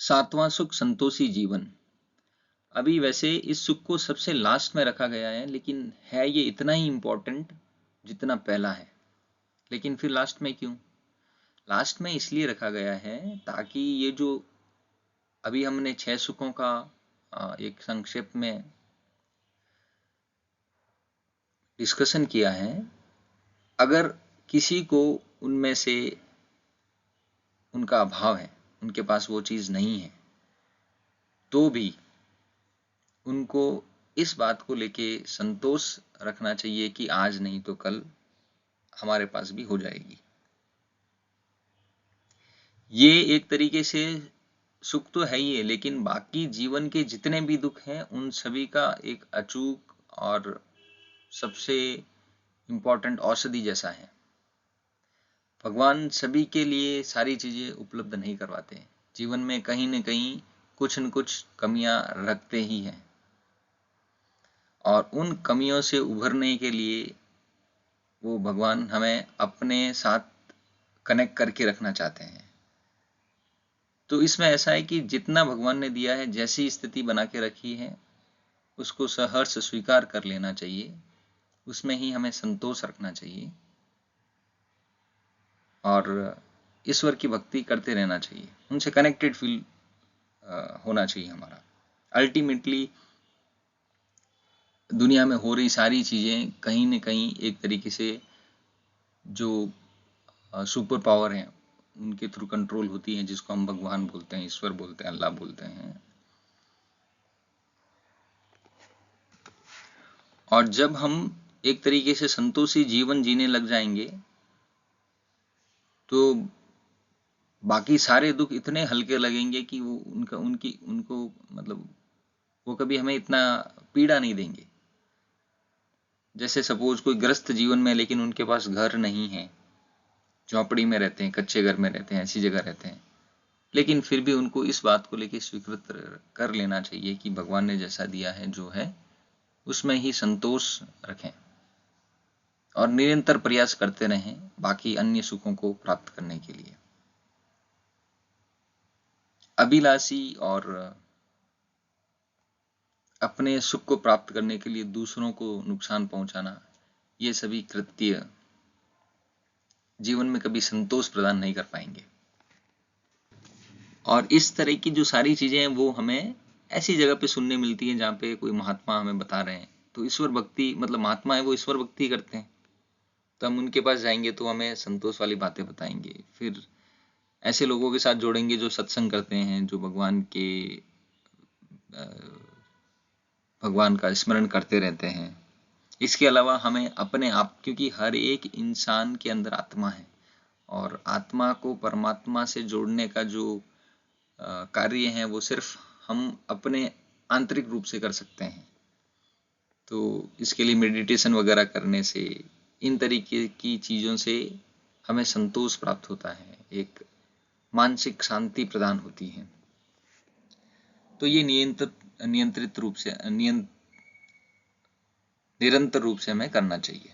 सातवां सुख संतोषी जीवन। अभी वैसे इस सुख को सबसे लास्ट में रखा गया है, लेकिन है ये इतना ही इम्पोर्टेंट जितना पहला है। लेकिन फिर लास्ट में क्यों? लास्ट में इसलिए रखा गया है ताकि ये जो अभी हमने 6 सुखों का एक संक्षेप में डिस्कशन किया है, अगर किसी को उनमें से उनका अभाव है, उनके पास वो चीज़ नहीं है, तो भी उनको इस बात को लेके संतोष रखना चाहिए कि आज नहीं तो कल हमारे पास भी हो जाएगी। ये एक तरीके से सुख तो है ही है, लेकिन बाकी जीवन के जितने भी दुख हैं उन सभी का एक अचूक और सबसे इम्पोर्टेंट औषधि जैसा है। भगवान सभी के लिए सारी चीज़ें उपलब्ध नहीं करवाते। जीवन में कहीं न कहीं कुछ न कुछ कमियां रखते ही हैं, और उन कमियों से उभरने के लिए वो भगवान हमें अपने साथ कनेक्ट करके रखना चाहते हैं। तो इसमें ऐसा है कि जितना भगवान ने दिया है, जैसी स्थिति बना के रखी है, उसको सहर्ष स्वीकार कर लेना चाहिए, उसमें ही हमें संतोष रखना चाहिए और ईश्वर की भक्ति करते रहना चाहिए, उनसे कनेक्टेड फील होना चाहिए हमारा। अल्टीमेटली दुनिया में हो रही सारी चीज़ें कहीं न कहीं एक तरीके से जो सुपर पावर हैं उनके थ्रू कंट्रोल होती हैं, जिसको हम भगवान बोलते हैं, ईश्वर बोलते हैं, अल्लाह बोलते हैं। और जब हम एक तरीके से संतोषी जीवन जीने लग जाएंगे तो बाकी सारे दुख इतने हल्के लगेंगे कि वो उनको मतलब वो कभी हमें इतना पीड़ा नहीं देंगे। जैसे सपोज कोई ग्रस्त जीवन में, लेकिन उनके पास घर नहीं है, झोपड़ी में रहते हैं, कच्चे घर में रहते हैं, ऐसी जगह रहते हैं, लेकिन फिर भी उनको इस बात को लेकर स्वीकृत कर लेना चाहिए कि भगवान ने जैसा दिया है जो है उसमें ही संतोष रखें और निरंतर प्रयास करते रहें बाकी अन्य सुखों को प्राप्त करने के लिए। अभिलाषी और अपने सुख को प्राप्त करने के लिए दूसरों को नुकसान पहुंचाना, ये सभी कृत्य जीवन में कभी संतोष प्रदान नहीं कर पाएंगे। और इस तरह की जो सारी चीजें हैं वो हमें ऐसी जगह पे सुनने मिलती हैं जहाँ पे कोई महात्मा हमें बता रहे हैं। तो ईश्वर भक्ति मतलब महात्मा है वो ईश्वर भक्ति करते हैं, तो हम उनके पास जाएंगे तो हमें संतोष वाली बातें बताएंगे। फिर ऐसे लोगों के साथ जोड़ेंगे जो सत्संग करते हैं, जो भगवान का स्मरण करते रहते हैं। इसके अलावा हमें अपने आप, क्योंकि हर एक इंसान के अंदर आत्मा है और आत्मा को परमात्मा से जोड़ने का जो कार्य है वो सिर्फ हम अपने आंतरिक रूप से कर सकते हैं। तो इसके लिए मेडिटेशन वगैरह करने से, इन तरीके की चीज़ों से हमें संतोष प्राप्त होता है, एक मानसिक शांति प्रदान होती है। तो ये नियंत्रित रूप से निरंतर रूप से हमें करना चाहिए।